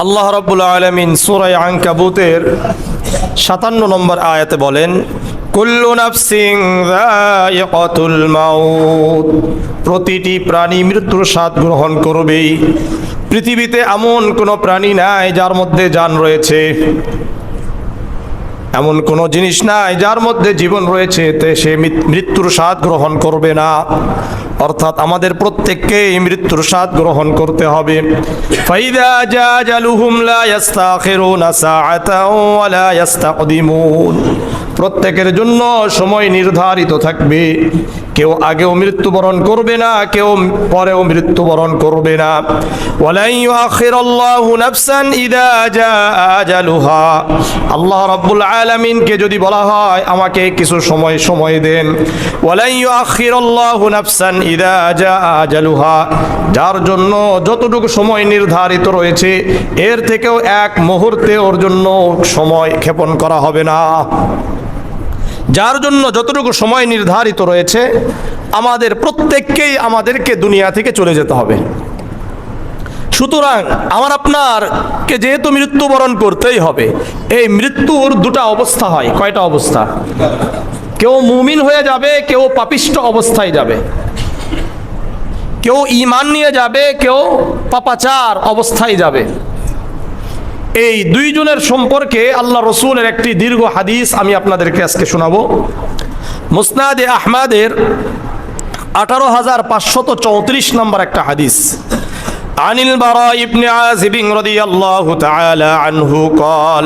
আল্লাহ রাব্বুল আলামিন সূরা আনকাবুতের 57 নম্বর আয়াতে বলেন, কুল্লু নাফসিন যায়িকাতুল মাউত, প্রতিটি প্রাণী মৃত্যুর স্বাদ গ্রহণ করবেই। পৃথিবীতে এমন কোনো প্রাণী নাই যার মধ্যে জান রয়েছে, এমন কোনো জিনিস নাই যার মধ্যে জীবন রয়েছে তে সে মৃত্যুর স্বাদ গ্রহণ করবে না। অর্থাৎ আমাদের প্রত্যেককেই মৃত্যুর স্বাদ গ্রহণ করতে হবে। ফাইদা জাজালুহুম লা ইস্তাখিরুনা সাআতাও ওয়া লা ইস্তাকদিমুন, প্রত্যেকের জন্য সময় নির্ধারিত থাকবে। কেউ আগেও মৃত্যুবরণ করবে না, কেউ পরেও মৃত্যুবরণ করবে না। ওয়ালা ইউআখিরুল্লাহু নাফসান ইযা জাআ আজালুহা, আল্লাহ রাব্বুল আলামিনকে যদি বলা হয় আমাকে কিছু সময় দেন, ওয়ালা ইউআখিরুল্লাহু নাফসান ইযা জাআ আজালুহা, যার জন্য যতটুকু সময় নির্ধারিত রয়েছে এর থেকেও এক মুহূর্তে ওর জন্য সময় ক্ষেপণ করা হবে না। যার জন্য যতটুকু সময় নির্ধারিত রয়েছে, আমাদের প্রত্যেককেই আমাদেরকে দুনিয়া থেকে চলে যেতে হবে। সুতরাং আমার আপনারকে যেহেতু মৃত্যুবরণ করতেই হবে, এই মৃত্যুর দুটা অবস্থা হয়। কয়টা অবস্থা? কেউ মুমিন হয়ে যাবে, কেউ পাপিষ্ঠ অবস্থায় যাবে। কেউ ঈমান নিয়ে যাবে, কেউ পাপাচার অবস্থায় যাবে। এই দুইজনের সম্পর্কে আল্লাহ রসুলের একটি দীর্ঘ হাদিস আমি আপনাদেরকে আজকে শোনাবো। মুসনাদে আহমদের 18,534 নম্বর একটা হাদিস। আনিল বারা ইবনে আযিব রাদিয়াল্লাহু তাআলা আনহু قال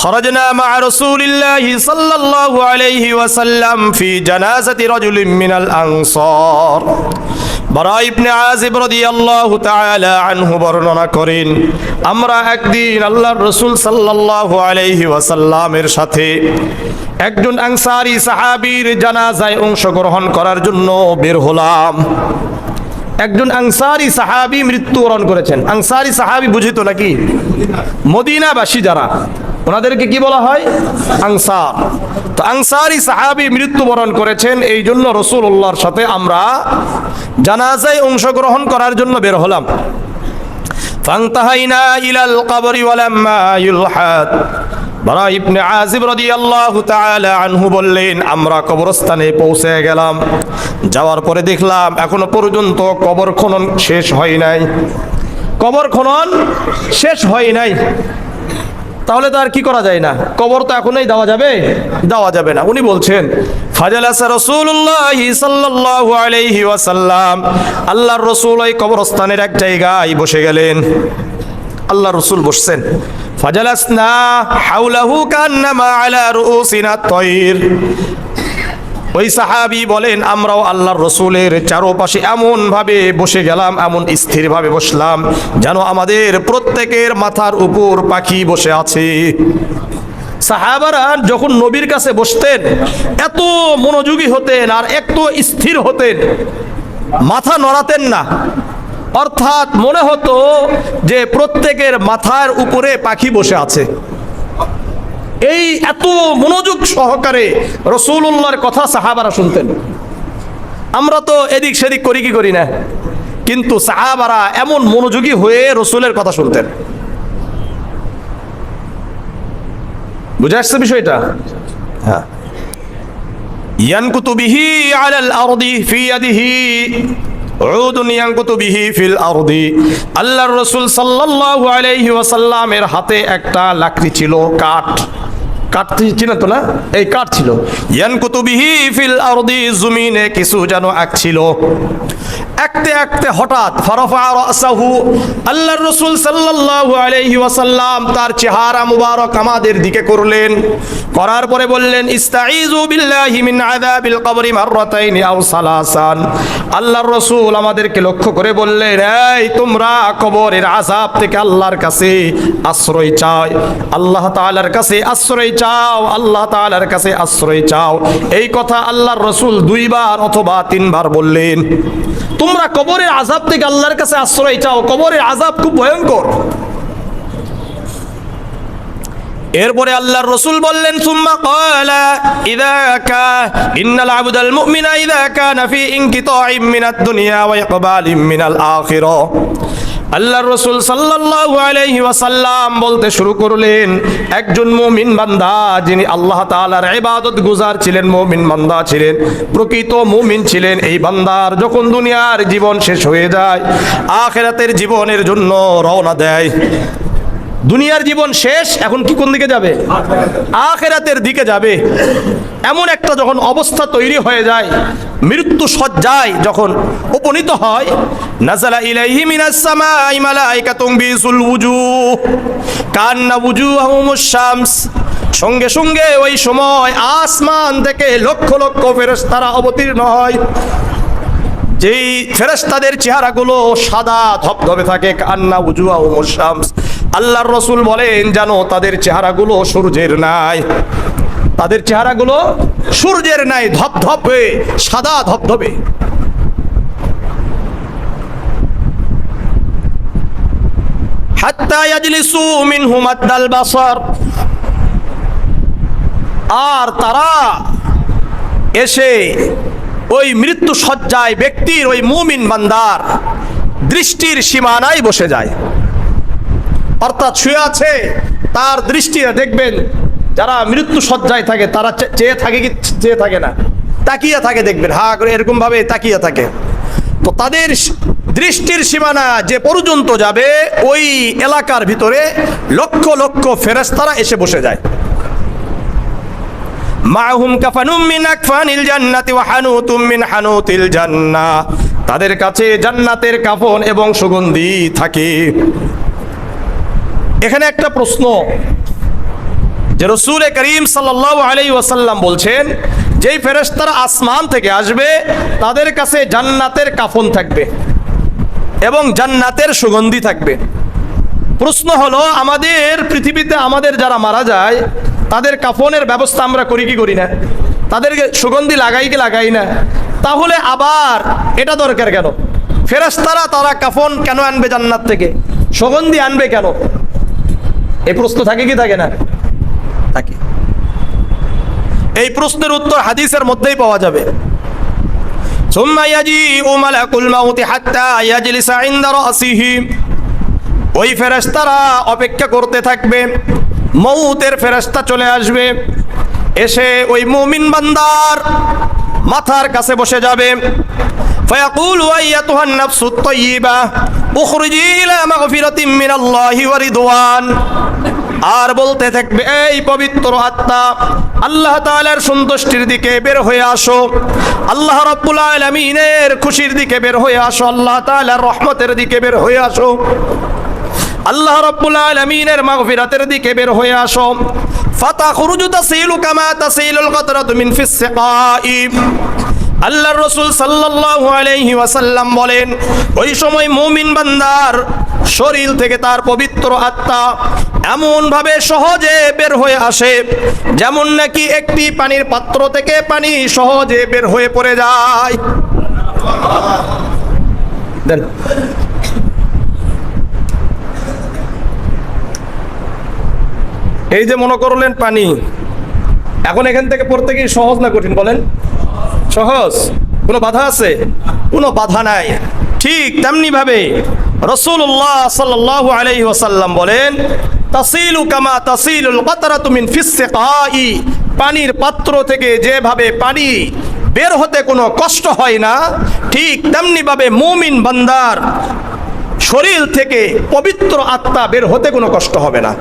خرجنا مع رسول الله صلى الله عليه وسلم في جنازة رجل من الأنصار। বারা ইবনে আযিব রাদিয়াল্লাহু তাআলা আনহু বর্ণনা করেন, আমরা একদিন আল্লাহর রাসূল সাল্লাল্লাহু আলাইহি ওয়াসাল্লামের সাথে একজন আনসারী সাহাবীর জানাজায় অংশগ্রহণ করার জন্য বের হলাম। একজন আনসারী সাহাবী মৃত্যুবরণ করেছেন। আনসারী সাহাবী বুঝিত নাকি? মদিনাবাসী যারা, ওনাদেরকে কি বলা হয়? আনসার। তো আনসারী সাহাবী মৃত্যুবরণ করেছেন, এই জন্য রাসূলুল্লাহর সাথে আমরা জানাজায় অংশগ্রহণ করার জন্য বের হলাম। ফান্তাহাইনা ইলাল কবরি ওয়ালাম্মা ইউলহাদ, বারা ইবনে আযিব রাদিয়াল্লাহু তাআলা আনহু বললেন, আমরা কবরস্থানে পৌঁছে গেলাম। যাওয়ার পরে দেখলাম এখনো পর্যন্ত কবর খনন শেষ হয় নাই। কবর খনন শেষ হয় নাই, তাহলে তো আর কি করা যায় না? কবর তো এখনই দেওয়া যাবে না। উনি বলছেন, ফাজালাসা রাসূলুল্লাহ সাল্লাল্লাহু আলাইহি ওয়াসাল্লাম, আল্লাহর রাসূল ওই কবরস্থানের এক জায়গায় বসে গেলেন। আল্লাহর রাসূল বসছেন। ফাজালাসনা হাওলাহু কান্নামা আলা রুউসিনা তায়র, ওই সাহাবী বলেন আমরাও আল্লাহর রাসূলের চারপাশে এমন ভাবে বসে গেলাম, এমন স্থিরভাবে বসলাম যেন আমাদের প্রত্যেকের মাথার উপর পাখি বসে আছে। সাহাবারা যখন নবীর কাছে বসতেন এত মনোযোগী হতেন আর এত স্থির হতেন, মাথা নড়াতেন না। অর্থাৎ মনে হতো যে প্রত্যেকের মাথার উপরে পাখি বসে আছে। এই এত মনোযোগ সহকারে রাসূলুল্লাহর কথা সাহাবারা শুনতেন। আমরা তো এদিক সেদিক করি না, কিন্তু সাহাবারা এমন মনোযোগী হয়ে রাসূলের কথা শুনতেন। বুঝা আসছে বিষয়টা? হ্যাঁ। ইয়ানকুতু বিহি আলাল আরদি ফি ইয়াদিহি উদুন ইয়ানকুতু বিহি ফিল আরদি, আল্লাহর রাসূল সাল্লাল্লাহু আলাইহি ওয়াসাল্লামের হাতে একটা লাকড়ি ছিল, কাঠ চিনেন তো না? এই কাঠ ছিল। ইয়ানকুতু বিহি ফিল আরদি, জমিনে কিছু যেন আঁকছিল। আঁকতে হঠাৎ ফারাফা রাসাহু, আল্লাহর রাসূল সাল্লাল্লাহু আলাইহি ওয়াসাল্লাম তার চেহারা মুবারক আমাদের দিকে করলেন। করার পরে বললেন, ইস্তাইযু বিল্লাহি মিন আযাবিল কবরি মাররাতাইনি আও সালাসান। আল্লাহর রাসূল আমাদেরকে লক্ষ্য করে বললেন, এই তোমরা কবরের আযাব থেকে আল্লাহর কাছে আশ্রয় চাও, আল্লাহ তাআলার কাছে আশ্রয় চাও, আল্লাহ তাআলার কাছে আশ্রয় চাও। এই কথা আল্লাহর রাসূল 2 বার অথবা 3 বার বললেন। তোমরা কবরের আযাব থেকে আল্লাহর কাছে আশ্রয় চাও, কবরের আযাব খুব ভয়ঙ্কর। এরপরে আল্লাহর রাসূল বললেন, সুম্মা ক্বালা ইযা কা ইন্নাল আবদাল মুমিনা ইযা কানা ফি ইনকিতাইম মিনাদ দুনিয়া ওয়া ইকবালিম মিনাল আখিরা, আল্লাহর রাসূল সাল্লাল্লাহু আলাইহি ওয়াসাল্লাম বলতে শুরু করলেন, একজন মুমিন বান্দা যিনি আল্লাহ তাআলার ইবাদত গুজার ছিলেন, মুমিন বান্দা ছিলেন, প্রকৃত মুমিন ছিলেন, এই বান্দার যখন দুনিয়ার জীবন শেষ হয়ে যায়, আখিরাতের জীবনের জন্য রওনা দেয়। দুনিয়ার জীবন শেষ, এখন কি কোন দিকে যাবে? আখিরাতের দিকে যাবে। এমন একটা যখন অবস্থা তৈরি হয়ে যায়, মৃত্যু সজ্জায় যখন উপনীত হয়, নাযালা ইলাইহি মিনাস সামাই মালাইকাতুম বিসুল ওয়ুজুহ কান্না ওয়ুজুহুমুশ শামস। সঙ্গে সঙ্গে ওই সময় আসমান থেকে লক্ষ লক্ষ ফেরেশতারা অবতীর্ণ হয়, যেই ফেরেশতাদের চেহারাগুলো সাদা ধবধবে থাকে, কান্না ওয়ুজুহুমুশ শামস। আল্লাহর রাসূল বলেন, জানো তাদের চেহারাগুলো সূর্যের ন্যায়, তাদের চেহারাগুলো সূর্যের ন্যায় ধবধবে, সাদা ধবধবে। হাত্তা ইয়াজলিসু মিনহু মাদ্দাল বাসার। আর তারা এসে ওই মৃত্যু সজ্জায় ব্যক্তির, ওই মুমিন বান্দার দৃষ্টির সীমানায় বসে যায়। অর্থাৎ শুয়ে আছে, তার দৃষ্টি দেখবেন যারা মৃত্যু সজ্জায় থাকে তারা চেয়ে থাকে কি চেয়ে থাকে না, তাকিয়ে থাকে, দেখবেন হা করে এরকম ভাবে তাকিয়ে থাকে। তো তাদের দৃষ্টির সীমানা যে পর্যন্ত যাবে, ওই এলাকার ভিতরে লক্ষ লক্ষ ফেরেশতারা এসে বসে যায়। মাহুম কাফানুম মিন আকফানিল জান্নাতি ওয়া হানুতুম মিন হানুতিল জান্নাহ। তাদের কাছে জান্নাতের কাফন এবং সুগন্ধি থাকে। এখানে একটা প্রশ্ন, যে রাসূল করিম সাল্লাল্লাহু আলাইহি ওয়াসাল্লাম বলছেন, যেই ফেরেশতারা আসমান থেকে আসবে তাদের কাছে জান্নাতের কাফন থাকবে এবং জান্নাতের সুগন্ধি থাকবে। প্রশ্ন হলো, আমাদের পৃথিবীতে আমাদের যারা মারা যায় তাদের কাফনের ব্যবস্থা আমরা করি কি করি না? তাদেরকে সুগন্ধি লাগাই কি লাগাই না? তাহলে আবার এটা দরকার কেন? ফেরেশতারা তারা কাফন কেন আনবে জান্নাত থেকে, সুগন্ধি আনবে কেন? এই প্রশ্ন থাকে কি থাকে না? থাকে। এই প্রশ্নের উত্তর হাদিসের মধ্যেই পাওয়া যাবে। সুম্মা ইয়াজিউ মালাকুল মাউত হাত্তা ইয়াজলিসা ইনদা রাসিহি। ওই ফেরেশতারা অপেক্ষা করতে থাকবে, মউতের ফেরেশতা চলে আসবে, এসে ওই মুমিন বান্দার মাথার কাছে বসে যাবে। ফায়াকুলু আইয়াতুহান নাফসুত তাইয়্যিবা উখরিজি ইলা মাগফিরাতিম মিনাল্লাহি ওয়া রিদওয়ান। আর বলতে থাকবে, এই পবিত্র আত্মা, আল্লাহ তাআলার সন্তুষ্টির দিকে বের হয়ে আসো, আল্লাহ রাব্বুল আলামিনের খুশির দিকে বের হয়ে আসো, আল্লাহ তাআলার রহমতের দিকে বের হয়ে আসো, আল্লাহ রাব্বুল আলামিনের মাগফিরাতের দিকে বের হয়ে আসো। ফাতাখরুজু তাসিলু কামা তাসিলুল কতরাতু মিন ফিস সিকাই। আল্লাহর রাসূল সাল্লাল্লাহু আলাইহি ওয়াসাল্লাম বলেন, ওই সময় মুমিন বান্দার শরীর থেকে তার পবিত্র আত্মা এমন ভাবে সহজে বের হয়ে আসে, যেমন নাকি একটি পানির পাত্র থেকে পানি সহজে বের হয়ে পড়ে যায়। দেন এই যে মনে করলেন পানি, এখন এখান থেকে পড়তে কি সহজ না কঠিন বলেন? সহজ। কোনো বাধা আছে? কোনো বাধা নাই। ঠিক তেমনি ভাবে রাসূলুল্লাহ সাল্লাল্লাহু আলাইহি ওয়াসাল্লাম বলেন, তাসিলু কামা তাসিলুল কাতরাতু মিন ফিস সিকাই। পানির পাত্র থেকে যেভাবে পানি বের হতে কোনো কষ্ট হয় না, ঠিক তেমনি ভাবে মুমিন বান্দার শরীর থেকে পবিত্র আত্মা বের হতে কোনো কষ্ট হবে না।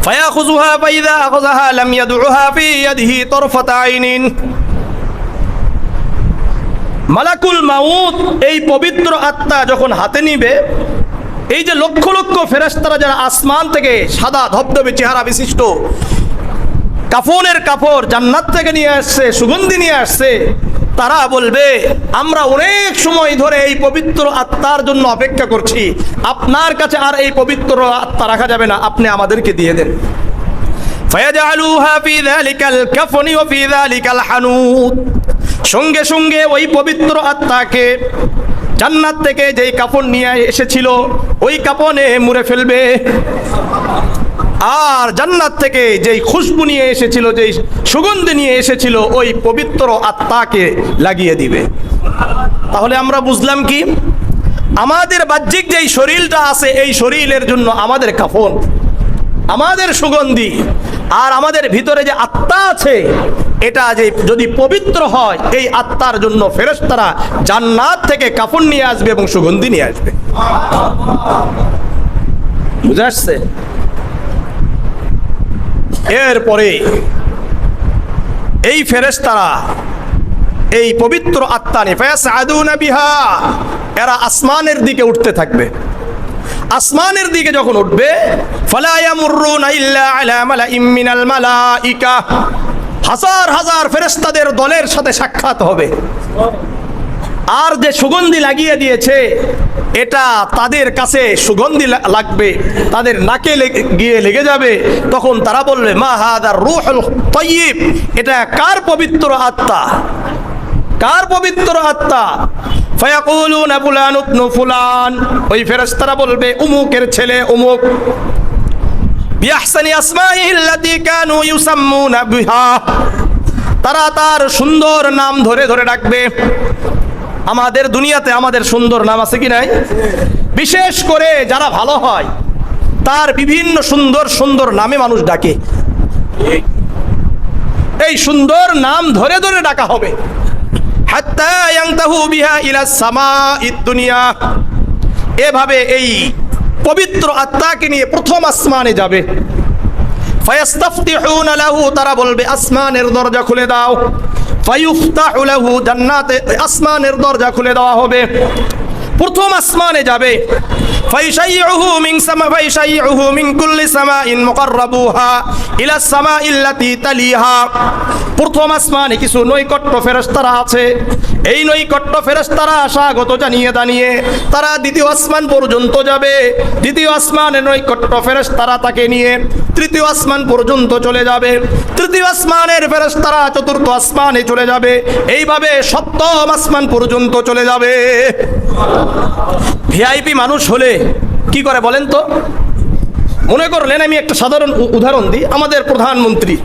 ফায়াখুযুহা ফাইযা আখাযাহা লাম ইয়াদউহা ফি ইয়াদিহি তারফাতা আইনিন। মালাকুল মাউত এই পবিত্র আত্মা যখন হাতে নিবে, এই যে লক্ষ লক্ষ ফেরেশতারা যারা আসমান থেকে সাদা ধবধবে চেহারা বিশিষ্ট কাফনের কাপড় জান্নাত থেকে নিয়ে আসছে, সুগন্ধি নিয়ে আসছে, তারা বলবে, আমরা অনেক সময় ধরে এই পবিত্র আত্মার জন্য অপেক্ষা করছি, আপনার কাছে আর এই পবিত্র আত্মা রাখা যাবে না, আপনি আমাদেরকে দিয়ে দেন। ফায়াজআলুহা ফি যালিকাল কাফনি ওয়া ফি যালিকাল হানুত। সঙ্গে সঙ্গে ওই পবিত্র আত্মাকে জান্নাত থেকে যেই কাফন নিয়ে এসেছিল ওই কাফনে মুড়ে ফেলবে, আর জান্নাত থেকে যেই খুশবু নিয়ে এসেছিল, যেই সুগন্ধি নিয়ে এসেছিল, ওই পবিত্র আত্মাকে লাগিয়ে দিবে। তাহলে আমরা বুঝলাম কি? আমাদের বাহ্যিক যেই শরীরটা আছে এই শরীরের জন্য আমাদের কাফন, আমাদের সুগন্ধি, আর আমাদের ভিতরে যে আত্মা আছে এটা যে যদি পবিত্র হয় এই আত্মার জন্য ফেরেশতারা জান্নাত থেকে কাফন নিয়ে আসবে এবং সুগন্ধি নিয়ে আসবে। বুঝে আসছে? এরপরে এই ফেরেশতারা এই পবিত্র আত্মা নিয়ে ফায়াসআদুনা বিহা, এরা আসমানের দিকে উঠতে থাকবে। আসমানের দিকে যখন উঠবে ফালা ইয়ামুরুনা ইল্লা আলা মালাইম মিনাল মালাইকা, হাজার হাজার ফেরেশতাদের দলের সাথে সাক্ষাৎ হবে। আর যে সুগন্ধি লাগিয়ে দিয়েছে এটা তাদের কাছে সুগন্ধি লাগবে, তাদের নাকে গিয়ে লেগে যাবে। তখন তারা বলবে মা হাদার রূহুল তাইয়্যিব, এটা কার পবিত্র আত্মা, কার পবিত্র আত্মা? ফায়াকুলুনা ফুলান ইবনু ফুলান, ওই ফেরেশতারা বলবে উমুকের ছেলে উমুক। বিআহসানি আসমাইহিল্লাতী কানু ইউসাম্মুনা বিহা, তারা তার সুন্দর নাম ধরে ধরে ডাকবে। আমাদের দুনিয়াতে আমাদের সুন্দর নাম আছে কি নাই? বিশেষ করে যারা ভালো হয় তার বিভিন্ন সুন্দর সুন্দর নামে মানুষ ডাকে। এই সুন্দর নাম ধরে ধরে ডাকা হবে হাত্তা ইয়ানতাহু বিহা ইলা সামাঈদ দুনিয়া। এভাবে এই পবিত্র আত্মাকে নিয়ে প্রথম আসমানে যাবে। ফায়াস্তাফতিহুনা লাহু, তারা বলবে আসমানের দরজা খুলে দাও। ফায়ুফতাহু লাহু, জান্নাতে আসমানের দরজা খুলে দেওয়া হবে। প্রথম আসমানে যাবে। ফায়শাইউহু মিন কুল্লি সামাইন মুকাররাবুহা ইলা সামাইল্লাতী তালিহা। প্রথম আসমানে কিছু নৈকট্য ফেরেশতারা আছে। এই নৈকট্য ফেরেশতারা স্বাগত জানিয়ে দানিয়ে তারা দ্বিতীয় আসমান পর্যন্ত যাবে। দ্বিতীয় আসমানে নৈকট্য ফেরেশতারা তাকে নিয়ে তৃতীয় আসমান পর্যন্ত চলে যাবে। তৃতীয় আসমানের ফেরেশতারা চতুর্থ আসমানে চলে যাবে। এইভাবে সপ্তম আসমান পর্যন্ত চলে যাবে। ভিআইপি মানুষ হলে কি করে বলেন তো? মনে করলেন, আমি একটা সাধারণ উদাহরণ দিই, আমাদের প্রধানমন্ত্রী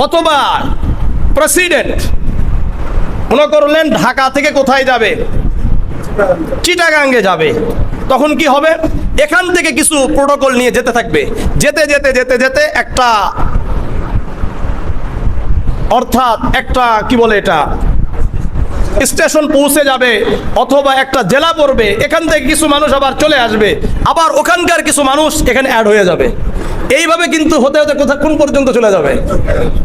অথবা প্রেসিডেন্ট মনে করলেন ঢাকা থেকে কোথায় যাবে? চিটাগাঙ্গে যাবে। তখন কি হবে? এখান থেকে কিছু প্রোটোকল নিয়ে যেতে থাকবে। যেতে যেতে যেতে যেতে একটা, অর্থাৎ একটা কি বলে এটা, স্টেশন পৌঁছে যাবে অথবা একটা জেলা পড়বে। এখান থেকে কিছু মানুষ আবার চলে আসবে, আবার ওখানকার কিছু মানুষ এখানে অ্যাড হয়ে যাবে। এইভাবে কিন্তু হতে হতে কোন পর্যন্ত চলে যাবে?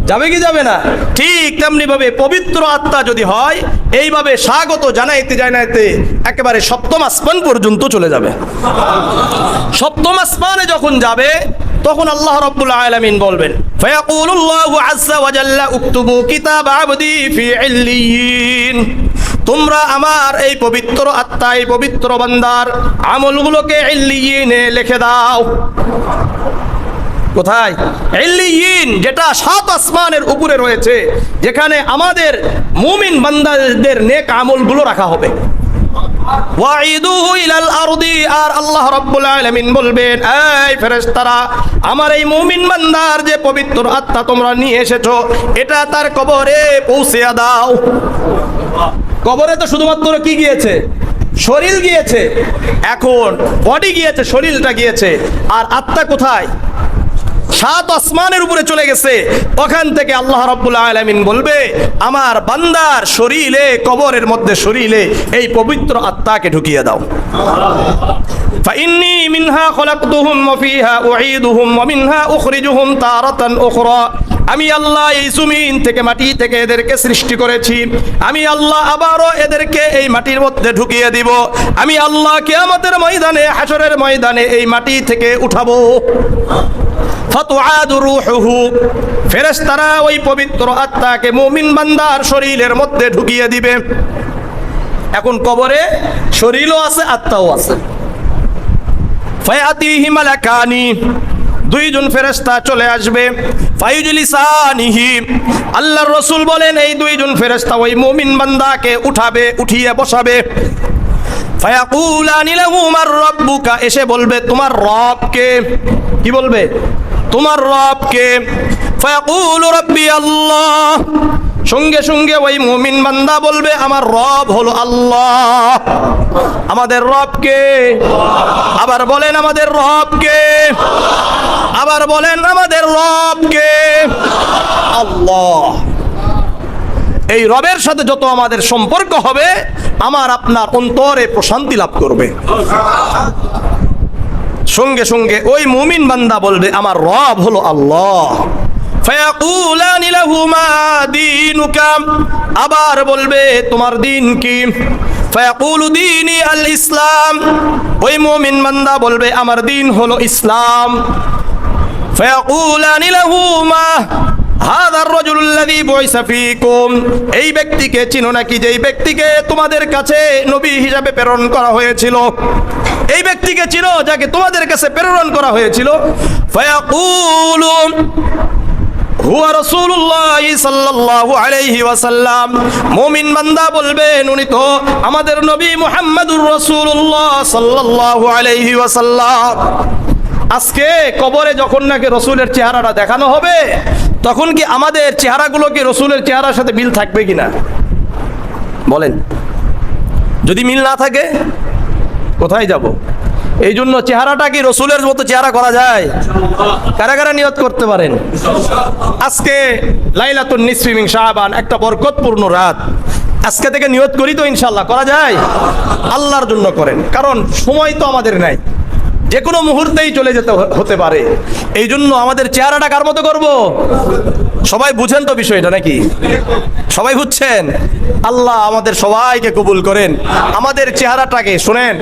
যাবে কি যাবে না? ঠিক তেমনি ভাবে পবিত্র আত্মা যদি হয় এইভাবে স্বাগত জানাইতে জানাইতে একেবারে সপ্তম আসমান পর্যন্ত চলে যাবে। সপ্তম আসমানে যখন যাবে তখন আল্লাহ রাব্বুল আলামিন বলবেন ফায়াকুলুল্লাহু আযজা ওয়া জাল্লা উকতুবু কিতাব আবদি ফি ইল্লিয়িন, তোমরা আমার এই পবিত্র আত্মা, এই পবিত্র বান্দার আমলগুলোকে ইল্লিয়িনে লিখে দাও। কোথায়? ইল্লিয়িন, যেটা সাত আসমানের উপরে রয়েছে, যেখানে আমাদের মুমিন বান্দাদের নেক আমলগুলো রাখা হবে। ওয়াইদুহু ইলাল আরদি, আর আল্লাহ রাব্বুল আলামিন বলবেন এই ফেরেশতারা, আমার এই মুমিন বান্দার যে পবিত্র আত্মা তোমরা নিয়ে এসেছো এটা তার কবরে পৌঁছে দাও। কবরে তো শুধুমাত্র কি গিয়েছে? শরীর গিয়েছে। এখন বডি গিয়েছে, শরীরটা গিয়েছে, আর আত্মা কোথায়? সাত আসমানের উপরে চলে গেছে। ওখান থেকে আল্লাহ রাব্বুল আলামিন বলবে আমার বান্দার শরীরে, কবরের মধ্যে শরীরে এই পবিত্র আত্মাকে ঢুকিয়ে দাও। ফাইন্নী মিনহা খলাকতুহুম ওয়া ফিহা উঈদুহুম ওয়া মিনহা উখরিজুহুম তারাতান উখরা, আমি আল্লাহ এই জমিন থেকে, মাটি থেকে এদেরকে সৃষ্টি করেছি। আমি আল্লাহ আবারও এদেরকে এই মাটির মধ্যে ঢুকিয়ে দিব। আমি আল্লাহ কিয়ামতের ময়দানে, হাশরের ময়দানে এই মাটি থেকে উঠাবো। ফাতুআদু রূহুহু, ফেরেশতারা ওই পবিত্র আত্মাকে মুমিন বান্দার শরীরের মধ্যে ঢুকিয়ে দিবে। এখন কবরে শরীরও আছে, আত্মাও আছে। ফায়াতিহি মালাকানি, দুইজন ফেরেশতা চলে আসবে। ফায়ুজলিসানিহি, আল্লাহর রাসূল বলেন এই দুইজন ফেরেশতা ওই মুমিন বান্দাকে উঠাবে, উঠিয়ে বসাবে। ফায়াকুলানি লাহু মার রাব্বুকা, এসে বলবে তোমার রব কে? কি বলবে? তোমার রব কে? ফায়াকুলু রাব্বি আল্লাহ, সঙ্গে সঙ্গে ওই মুমিন বান্দা বলবে আমার রব হলো আল্লাহ। আমাদের রব কে? আবার বলেন আমাদের রব কে? আবার বলেন আমাদের রব কে? আল্লাহ। এই রবের সাথে যত আমাদের সম্পর্ক হবে, আমার আপনার অন্তরে প্রশান্তি লাভ করবে। সঙ্গে সঙ্গে ওই মুমিন বান্দা বলবে আমার রব হলো আল্লাহ। ফায়াকুলানি লাহু মা দীনুকা, আবার বলবে তোমার দিন কি? ফায়াকুলু দীনি আল ইসলাম, ওই মুমিন বান্দা বলবে আমার দিন হলো ইসলাম। ফায়াকুলানি লাহু মা হাযার রাজুলুল্লাযী বুইসা ফীকুম, এই ব্যক্তিকে চিনো নাকি যেই ব্যক্তিকে তোমাদের কাছে নবী হিসাবে প্রেরণ করা হয়েছিল? এই ব্যক্তিকে চিনো যাকে তোমাদের কাছে প্রেরণ করা হয়েছিল? ফায়াকুলু হুয়া রাসূলুল্লাহ সাল্লাল্লাহু আলাইহি ওয়াসাল্লাম, মুমিন বান্দা বলবেন উনি তো আমাদের নবী মুহাম্মদুর রাসূলুল্লাহ সাল্লাল্লাহু আলাইহি ওয়াসাল্লাম। আজকে কবরে যখন নাকি রসুলের চেহারাটা দেখানো হবে, তখন কি আমাদের চেহারাগুলো কি রসুলের চেহারার সাথে মিল থাকবে কিনা? বলেন, যদি মিল না থাকে কোথায় যাব? এই জন্য চেহারাটা কি রসুলের মতো চেহারা করা যায়? কারা কারা নিয়ত করতে পারেন? আজকে লাইলাতুন নিসফি মিন শাবান, একটা বরকতপূর্ণ রাত, আজকে থেকে নিয়ত করি তো ইনশাআল্লাহ করা যায়? আল্লাহর জন্য করেন, কারণ সময় তো আমাদের নাই, যে কোনো মুহূর্তেই চলে যেতে হতে পারে। এই জন্য আমাদের চেহারাটা কার মতো করব? সবাই বুঝেন তো বিষয়টা নাকি? সবাই বুঝছেন? আল্লাহ আমাদের সবাইকে কবুল করেন। আমাদের চেহারাটাকে শুনেন,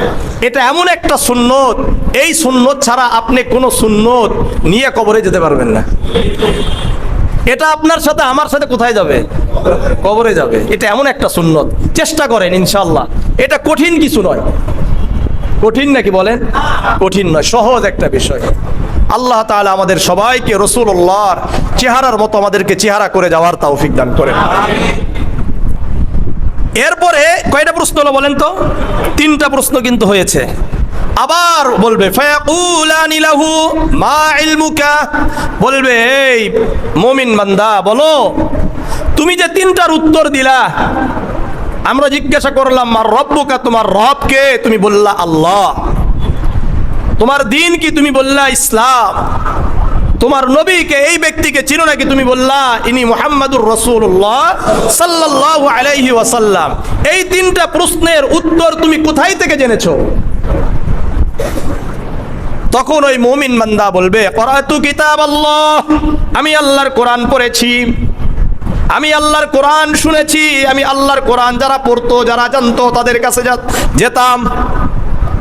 এটা এমন একটা সুন্নত, এই সুন্নত ছাড়া আপনি কোনো সুন্নত নিয়ে কবরে যেতে পারবেন না। এটা আপনার সাথে আমার সাথে কোথায় যাবে? কবরে যাবে। এটা এমন একটা সুন্নত, চেষ্টা করেন ইনশাআল্লাহ। এটা কঠিন কিছু নয়। কঠিন নাকি বলেন? কঠিন নয়, সহজ একটা বিষয়। আল্লাহ তাআলা আমাদের সবাইকে রাসূলুল্লাহর চেহারার মতো আমাদেরকে চেহারা করে যাওয়ার তৌফিক দান করেন। এরপরে কয়টা প্রশ্ন হলো বলেন তো? 3টা প্রশ্ন কিন্তু হয়েছে। আবার বলবে ফায়াকুলানি লাহু মা ইলমুকা, বলবে এই মুমিন বান্দা বলো তুমি যে 3টার উত্তর দিলা, আমরা জিজ্ঞাসা করলাম মার রব্বুকা, তোমার রব কে? তুমি বললা আল্লাহ। তোমার দিন কি? তুমি বললা ইসলাম। তোমার নবীকে, এই ব্যক্তিকে চিনো নাকি? তুমি বললা ইনি মুহাম্মাদুর রাসূলুল্লাহ সাল্লাল্লাহু আলাইহি ওয়াসাল্লাম। এই 3টা প্রশ্নের উত্তর তুমি কোথায় থেকে জেনেছো? তখন ওই মুমিন বান্দা বলবে করাতু কিতাবাল্লাহ, আমি আল্লাহর কোরআন পড়েছি, আমি আল্লাহর কোরআন শুনেছি, আমি আল্লাহর কোরআন যারা পড়তো, যারা জানতো তাদের কাছে যেতাম।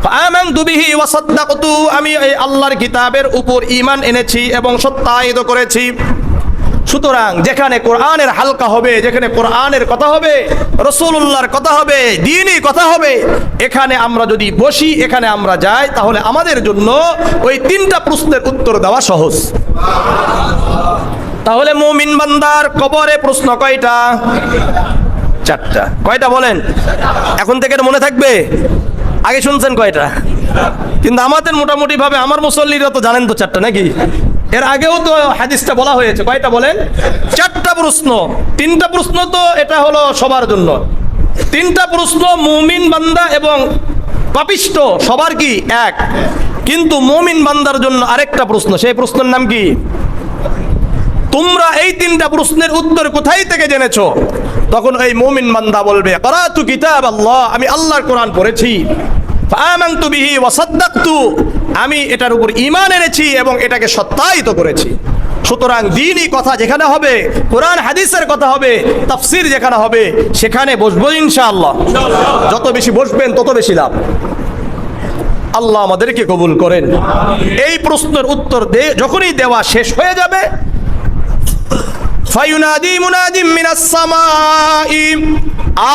ফাআমানতু বিহি ওয়া সাদ্দাকতু, আমি এই আল্লাহর কিতাবের উপর ঈমান এনেছি এবং সত্যায়িত করেছি। সুতরাং যেখানে কোরআনের হালকা হবে, যেখানে কোরআনের কথা হবে, রাসূলুল্লাহর কথা হবে, দ্বীনই কথা হবে, এখানে আমরা যদি বসি, এখানে আমরা যাই, তাহলে আমাদের জন্য ওই 3টা প্রশ্নের উত্তর দেওয়া সহজ। তাহলে মুমিন বান্দার কবরে প্রশ্ন কয়টা? 4টা। কয়টা বলেন? এখন থেকে মনে থাকবে? আগে শুনছেন কয়টা? কিন্তু আমাদের মোটামুটি ভাবে আমার মুসল্লিরা তো জানেন তো 4টা নাকি? এর আগেও তো হাদিসটা বলা হয়েছে। কয়টা বলেন? 4টা প্রশ্ন। 3টা প্রশ্ন তো এটা হলো সবার জন্য, 3টা প্রশ্ন মুমিন বান্দা এবং পাপিষ্ট সবার কি এক, কিন্তু মুমিন বান্দার জন্য আরেকটা প্রশ্ন। সেই প্রশ্নের নাম কি? তোমরা এই 3টা প্রশ্নের উত্তর কোথায় থেকে জেনেছো? তখন এই মুমিন বান্দা বলবে করাতু কিতাবাল্লাহ, আমি আল্লাহর কোরআন পড়েছি। ফাআমানতু বিহি ওয়া সাদ্দাকতু, আমি এটার উপর ঈমান এনেছি এবং এটাকে সত্যায়িত করেছি। সুতরাং দ্বীনি কথা যেখানে হবে, কোরআন হাদিসের কথা হবে, তাফসীর যেখানে হবে, সেখানে বসবো ইনশাআল্লাহ। যত বেশি বসবেন তত বেশি লাভ। আল্লাহ আমাদেরকে কবুল করেন। এই প্রশ্নের উত্তর যখনই দেওয়া শেষ হয়ে যাবে, ফায়ুনাদি মুনাদিম মিনাস সামাই,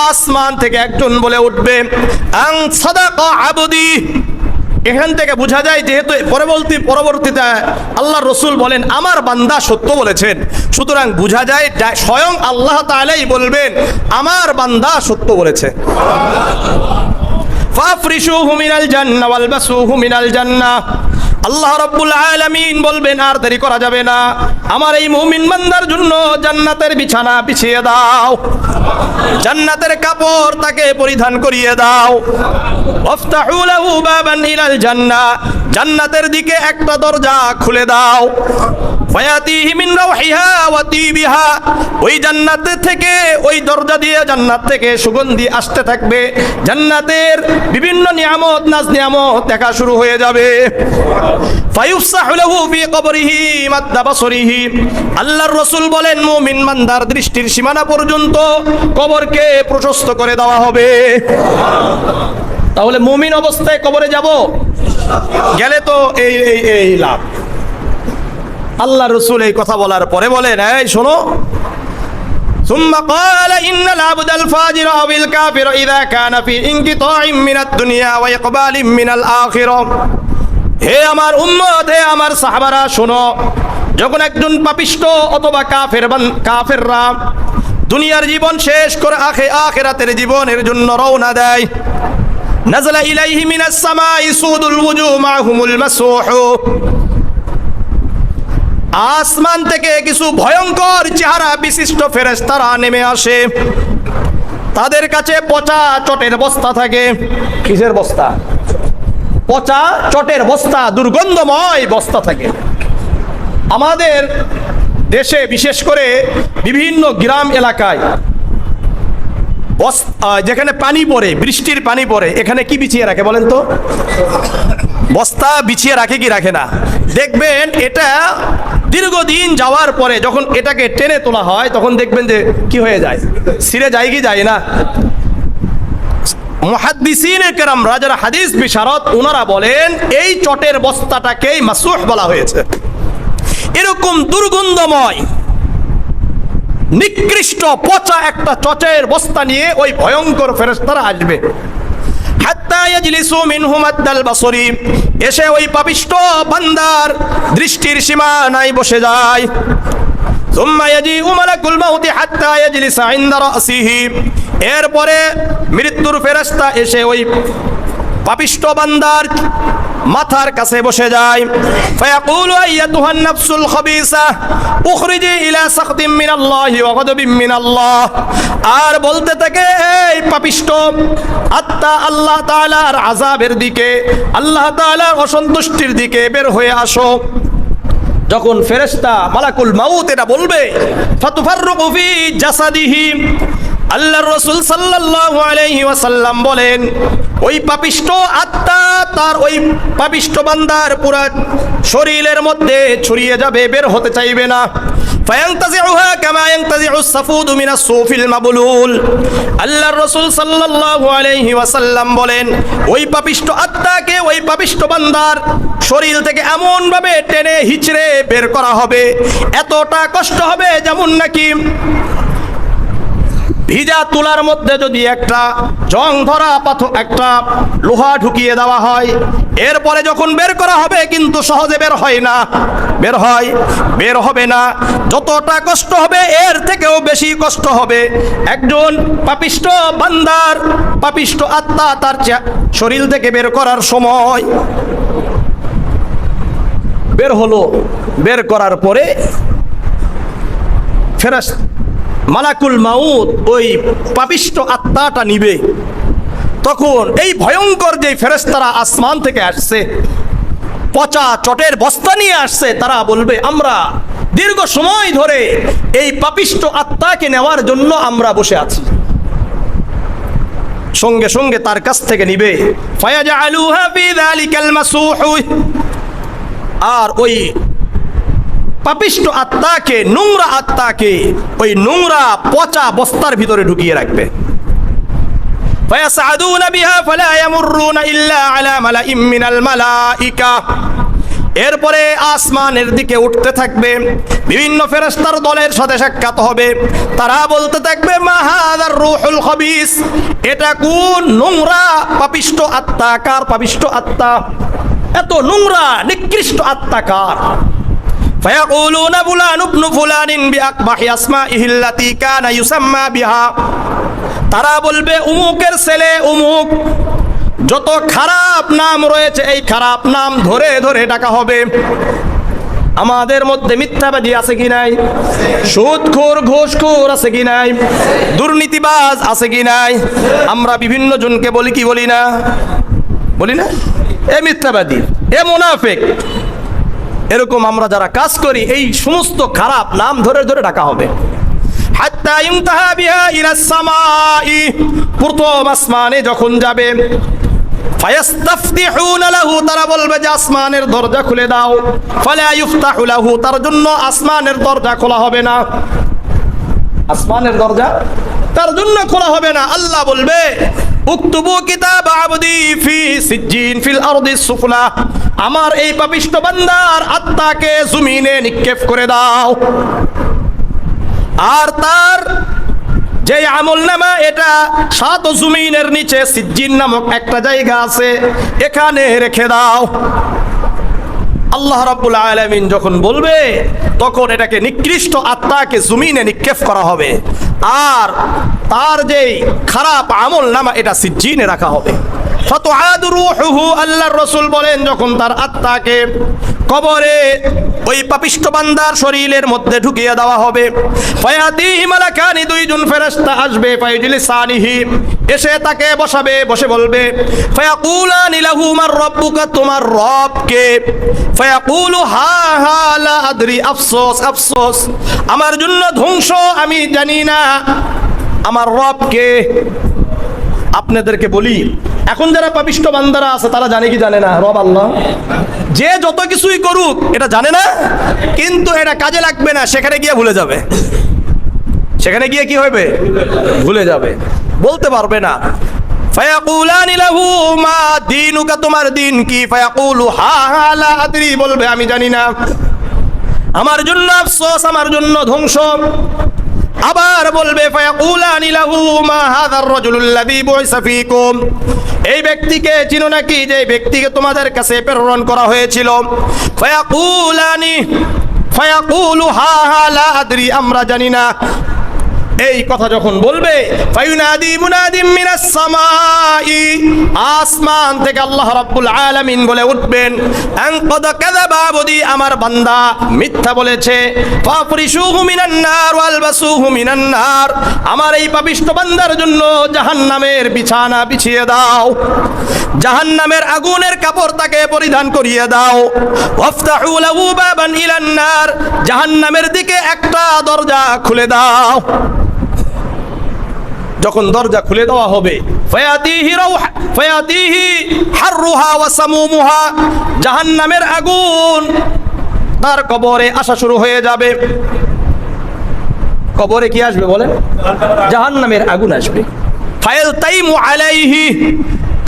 আসমান থেকে একজন বলে উঠবে আন সাদাকা আবদি। এখান থেকে বোঝা যায় যেহেতু পরবর্তীতে আল্লাহর রাসূল বলেন আমার বান্দা সত্য বলেছেন, সুতরাং বোঝা যায় স্বয়ং আল্লাহ তাআলাই বলবেন আমার বান্দা সত্য বলেছে। ফাফরিশুহু মিনাল জান্নাহ ওয়ালবাসুহু মিনাল জান্নাহ। আল্লাহ রাব্বুল আলামিন বলবেন আর দেরি করা যাবে না, আমার এই মুমিন বান্দার জন্য জান্নাতের বিছানা বিছিয়ে দাও, জান্নাতের কাপড় তাকে পরিধান করিয়ে দাও। ওয়াফতাহু লাহু বাবান ইলাল জান্নাহ, জান্নাতের দিকে একটা দরজা খুলে দাও। ফায়াতিহি মিন রাউহিহা ওয়া তিবিহা, ওই জান্নাত থেকে, ওই দরজা দিয়ে জান্নাত থেকে সুগন্ধি আসতে থাকবে, জান্নাতের বিভিন্ন নিয়ামত নাজ নিয়ামত দেখা শুরু হয়ে যাবে। ফায়ুফসাহু লাহু ফি কবরিহি মাদ্দা বাসরিহি, আল্লাহর রাসূল বলেন মুমিন বান্দার দৃষ্টির সীমানা পর্যন্ত কবরকে প্রশস্ত করে দেওয়া হবে। তাহলে মুমিন অবস্থায় কবরে যাব, গেলে তো এই এই এই লাভ। আল্লাহ রাসূল এই কথা বলার পরে বলেন, এই শোনো, ثم قال إن العبد الفاجر أو الكافر إذا كان في انقطاع من الدنيا وإقبال من الآخرة। হে আমার উম্মত, হে আমার সাহাবারা, শোনো, যখন একজন পাপিষ্ট অথবা কাফেররা দুনিয়ার জীবন শেষ করে আখিরাতের জীবনের জন্য রওনা দেয়, নাযালা ইলাইহি মিনাস সামাই সুদুল ওযু মাহুমুল মাসুহ, আসমান থেকে কিছু ভয়ঙ্কর চেহারা বিশিষ্ট ফেরেশতারা নেমে আসে, তাদের কাছে পচা চটের বস্তা থাকে। কিসের বস্তা? পচা চটের বস্তা, দুর্গন্ধময় বস্তা থাকে। আমাদের দেশে বিশেষ করে বিভিন্ন গ্রাম এলাকায় যেখানে পানি পড়ে, বৃষ্টির পানি পড়ে, এখানে কি বিছিয়ে রাখে বলেন তো? বস্তা বিছিয়ে রাখে কি রাখে না? দেখবেন এটা দীর্ঘদিন যাওয়ার পরে যখন এটাকে টেনে তোলা হয় তখন দেখবেন যে কি হয়ে যায়, ছিঁড়ে যায় কি যায় না। মুহাদ্দিসিনে কেরামরা যারা হাদিস বিশারদ, ওনারা বলেন এই চটের বস্তাটাকেই মাসুহ বলা হয়েছে। এরকম দুর্গন্ধময় নিকৃষ্ট পচা একটা চটের বস্তা নিয়ে ওই ভয়ঙ্কর ফেরেশতারা আসবে। হাত্তা ইয়াজলিসু মিনহু মাদ্দাল বাসরি, এসে ওই পাপিষ্ট বান্দার দৃষ্টির সীমানায় বসে যায়। সুম্মা ইয়াজিউ মালাকুল মাউতি হাত্তা ইয়াজলিসা ইনদা রাসিহি, এরপরে মৃত্যুর ফেরেশতা এসে ওই পাপিষ্ট বান্দার মাথার কাছে বসে যায়। ফায়াকুলু আইয়াতুহান নাফসুল খাবিসা উখরিজি ইলা সাখতিম মিনাল্লাহি ওয়া গাদাবিম মিনাল্লাহ, আর বলতে থাকে, এই পাপিষ্ট আত্মা, আল্লাহ তাআলার আযাবের দিকে, আল্লাহ তাআলার অসন্তুষ্টির দিকে বের হয়ে আসো। যখন ফেরেশতা মালাকুল মাউত এটা বলবে, ফাতুফাররুকু ফি জাসাদিহি, আল্লাহর রাসূল সাল্লাল্লাহু আলাইহি ওয়াসাল্লাম বলেন ওই পাপিষ্ট আত্মা তার ওই পাপিষ্ট বান্দার পুরো শরীরের মধ্যে ছড়িয়ে যাবে, বের হতে চাইবে না। ফায়ানতাজিউহা কামা ইয়ানতাজিউস সাফুদু মিনাস সুফিল মাবলুল, আল্লাহর রাসূল সাল্লাল্লাহু আলাইহি ওয়াসাল্লাম বলেন ওই পাপিষ্ট আত্মাকে, ওই পাপিষ্ট বান্দার শরীর থেকে এমন ভাবে টেনে হিচড়ে বের করা হবে, এতটা কষ্ট হবে যেমন নাকি ভিজা তুলার মধ্যে যদি একটা জং ধরা পাথর, একটা লোহা ঢুকিয়ে দেওয়া হয়, এরপরে যখন বের করা হবে কিন্তু সহজে বের হয় না, বের হবে না। যতটা কষ্ট হবে এর থেকেও বেশি কষ্ট হবে একজন পাপিষ্ট বান্দার, পাপিষ্ট আত্মা তার শরীর থেকে বের করার সময়। বের হলো, বের করার পরে ফেরেশতা মালাকুল মাউত ওই পাপিষ্ট আত্মাটা নিবে। তখন এই ভয়ঙ্কর যে ফেরেশতারা আসমান থেকে আসছে, পচা চটের বস্তা নিয়ে আসছে, তারা বলবে আমরা দীর্ঘ সময় ধরে এই পাপিষ্ট আত্মাকে নেওয়ার জন্য আমরা বসে আছি। সঙ্গে সঙ্গে তার কাছ থেকে নিবে। ফায়াজআলুহা ফি যালিকাল মাসুহ, আর ওই পাপিষ্ট আত্মাকে, নোংরা আত্মাকে ওই নোংরা পচা বস্তার ভিতরে ঢুকিয়ে রাখবে। ফায়াসআদুনা বিহা ফালা ইয়ামুররুনা ইল্লা আলা মালাইম মিনাল মালাইকা, এরপরে আসমানের দিকে উঠতে থাকবে, বিভিন্ন ফেরেশতার দলের সাথে সাক্ষাৎ হবে। তারা বলতে থাকবে মা হাযার রূহুল খাবিস, এটা কোন নোংরা পাপিষ্ট আত্মা, কার পাপিষ্ট আত্মা, এত নোংরা নিকৃষ্ট আত্মা কার? ফায়াকুলুনা ফুলান ইবনু ফুলানিন বিআকবাহি আসমাইহি আল্লাতী কানা ইউসাম্মা বিহা, তারা বলবে উমুকের ছেলে উমুক যত খারাপ নাম রয়েছে এই খারাপ নাম ধরে ধরে ডাকা হবে। আমাদের মধ্যে মিথ্যাবাদী আছে কি নাই? সুদখোর ঘুষখোর আছে কি নাই? দুর্নীতিবাজ আছে কি নাই? আমরা বিভিন্ন জনকে বলি কি বলি না? বলি না এ মিথ্যাবাদী, এ মুনাফিক। এরকম আমরা যারা কাজ করি এই সমস্ত খারাপ নাম ধরে ধরে ডাকা হবে। হাত্তা ইনতাহা বিহা ইলাস সামাই, প্রথম আসমানে যখন যাবে, ফায়াস্তাফতিহুনা লাহু, তারা বলবে যে আসমানের দরজা খুলে দাও। ফালা ইফতাহু লাহু, তার জন্য আসমানের দরজা খোলা হবে না। আসমানের দরজা তার জন্য খোলা হবে না। আল্লাহ বলবে উকতুবু কিতাব আবদি ফি সিজ্জিন ফিল আরদিস সুফলা, আমার এই পাপিষ্ঠ বান্দার আত্মাকে জমিনে নিক্ষেপ করে দাও। আর তার যে আমলনামা এটা সাত জমিনের নিচে সিজ্জিন নামক একটা জায়গা আছে, এখানে রেখে দাও। আল্লাহ রাব্বুল আলামিন যখন বলবে তখন এটাকে নিকৃষ্ট আত্মাকে জমিনে নিক্ষেপ করা হবে, আর তার যে খারাপ আমলনামা এটা সিজ্জিনে রাখা হবে। ফাতুআদু রূহুহু, আল্লাহর রাসূল বলেন যখন তার আত্মাকে কবরে ওই পাপিষ্ঠ বান্দার শরীরের মধ্যে ঢুকিয়ে দেওয়া হবে, ফায়াতিহি মালাকানি, দুইজন ফেরেশতা আসবে, ফায়ুজলিসানিহি, এসে তাকে বসাবে, বসে বলবে ফায়াকুলানি লাহু মার রাব্বুকা, তোমার রব কে? ফায়াকুলু হা হা লা আদরি, আফসোস আফসোস, আমার জন্য ধ্বংস, আমি জানি না আমার রব কে। আপনাদেরকে বলি, এখন যারা পাপিষ্ঠ বান্দারা আছে তারা জানে কি জানে না রব আল্লাহ? যে যত কিছুই করুক এটা জানে না, কিন্তু এটা কাজে লাগবে না, সেখানে গিয়ে ভুলে যাবে। সেখানে গিয়ে কি হবে? ভুলে যাবে, বলতে পারবে না। ফায়াকুলানি লাহু মা দীনুকা, তোমার দিন কি? ফায়াকুলু হা হা লা আদরি, বলবে আমি জানি না, আমার জন্য আফসোস, আমার জন্য ধ্বংস। আবার বলবে ফায়াকুলানি লাহু মা হাযার রাজুলুল্লাযী বুইসা ফীকুম, এই ব্যক্তিকে চিনো নাকি, যে ব্যক্তিকে তোমাদের কাছে প্রেরণ করা হয়েছিল? ফায়াকুলু হা হা লা আদরি, আমরা জানি না। এই কথা যখন বলবে, ফায়ুনাদি মুনাদিম মিনাস সামাই, আসমান থেকে আল্লাহ রাব্বুল আলামিন বলে উঠবেন, আন ক্বাদ কাযাবা আবদি, আমার বান্দা মিথ্যা বলেছে। ফাফরিশুহু মিনান নার ওয়ালবাসুহু মিনান নার, আমার এই পাপিষ্ঠ বান্দার জন্য জাহান্নামের বিছানা বিছিয়ে দাও, জাহান্নামের আগুনের কাপড় তাকে পরিধান করিয়ে দাও। ওয়াফতাহু লাহু বাবান ইলান নার, জাহান্নামের দিকে একটা দরজা খুলে দাও। যখন দরজা খুলে দেওয়া হবে, ফায়াতিহি হাররুহা ওয়া সামুমুহা, জাহান্নামের আগুন তার কবরে আসা শুরু হয়ে যাবে। কবরে কি আসবে বলেন? জাহান্নামের আগুন আসবে। ফায়ালতাইমু আলাইহি,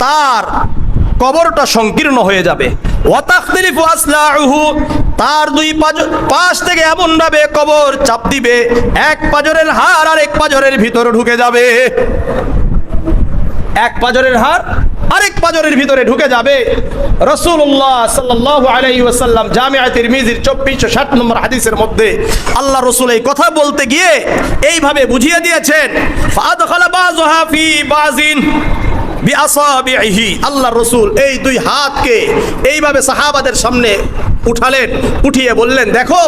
তার কবরটা সংকীর্ণ হয়ে যাবে। ওয়া তাখতালিফু আসলাউহু, তার দুই পাশ থেকে এমন ভাবে কবর চাপ দিবে, এক পাজরের হাড় আর এক পাজরের ভিতরে ঢুকে যাবে। এক পাজরের হাড় আরেক পাজরের ভিতরে ঢুকে যাবে। রাসূলুল্লাহ সাল্লাল্লাহু আলাইহি ওয়াসাল্লাম জামিআ তিরমিজির 2460 নম্বর হাদিসের মধ্যে আল্লাহ রাসূল এই কথা বলতে গিয়ে এইভাবে বুঝিয়ে দিয়েছেন, ফাদখালা বাযুহা ফি বাযিন বিআসাবিহি, আল্লাহ রাসূল এই দুই হাতকে এইভাবে সাহাবাদের সামনে উঠালেন, উঠিয়ে বললেন দেখো,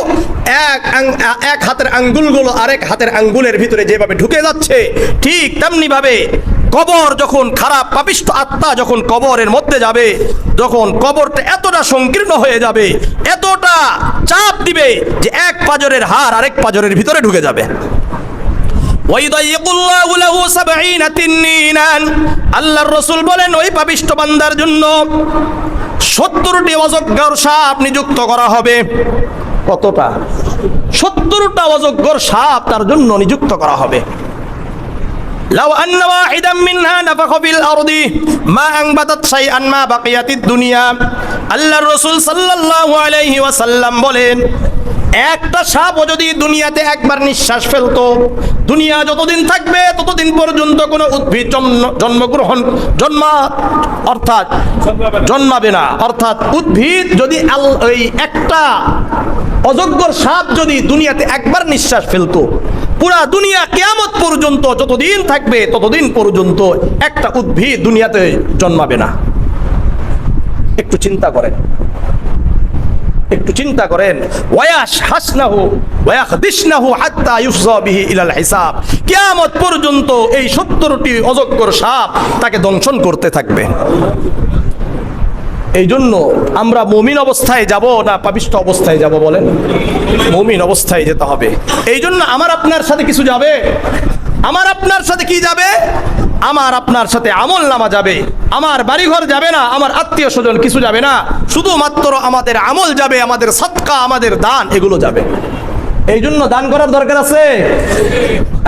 এক হাতের আঙ্গুলগুলো আরেক হাতের আঙ্গুলের ভিতরে যেভাবে ঢুকে যাচ্ছে, ঠিক তেমনি ভাবে কবর যখন খারাপ পাপিষ্ঠ আত্মা যখন কবরের মধ্যে যাবে, যখন কবরটা এতটা সংকীর্ণ হয়ে যাবে, এতটা চাপ দিবে যে এক পাজরের হাড় আরেক পাজরের ভিতরে ঢুকে যাবে। ওয়াইদাইকুল্লাহু লাহু 70 তিন্নিনান, আল্লাহর রাসূল বলেন ওই পাপিষ্ঠ বান্দার জন্য 70টি অজগর সাপ নিযুক্ত করা হবে। কতটা? 70টা অজগর সাপ তার জন্য নিযুক্ত করা হবে। লাউ আন্না ওয়াহিদাম মিনহা নাফাখা ফিল আরদি মা আনবাতাত শাইআন মা বাকিয়াতিদ দুনিয়া, আল্লাহর রাসূল সাল্লাল্লাহু আলাইহি ওয়াসাল্লাম বলেন একটা সাপও যদি দুনিয়াতে একবার নিঃশ্বাস ফেলতো, দুনিয়া যতদিন থাকবে ততদিন পর্যন্ত কোনো উদ্ভিদ জন্মাবে না। অর্থাৎ উদ্ভিদ যদি ওই একটা অজগর সাপ যদি দুনিয়াতে একবার নিঃশ্বাস ফেলতো, পুরা দুনিয়া কিয়ামত পর্যন্ত যতদিন থাকবে ততদিন পর্যন্ত একটা উদ্ভিদ দুনিয়াতে জন্মাবে না। একটু চিন্তা করেন, একটু চিন্তা করেন। ওয়ায়াশহাসনাহু ওয়ায়াখদিশনাহু হাত্তা ইউফযা বিহি ইলাল হিসাব। কিয়ামত পর্যন্ত এই 70টি অজগর সাপ তাকে দংশন করতে থাকবে। এই জন্য আমরা মুমিন অবস্থায় যাব না পাপিষ্ঠ অবস্থায় যাব বলেন? মুমিন অবস্থায় যেতে হবে। এই জন্য আমার আপনার সাথে কিছু যাবে, আমার আপনার সাথে কি যাবে? আমার আপনার সাথে আমল নামা যাবে। আমার বাড়িঘর যাবে না, আমার আত্মীয় স্বজন কিছু যাবে না, শুধুমাত্র আমাদের আমল যাবে, আমাদের সদকা, আমাদের দান, এগুলো যাবে। এই জন্য দান করার দরকার আছে।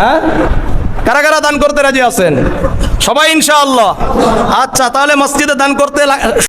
হ্যাঁ, কারা কারা দান করতে রাজি আছেন? সবাই ইনশাআল্লাহ। আচ্ছা, তাহলে মসজিদে দান করতে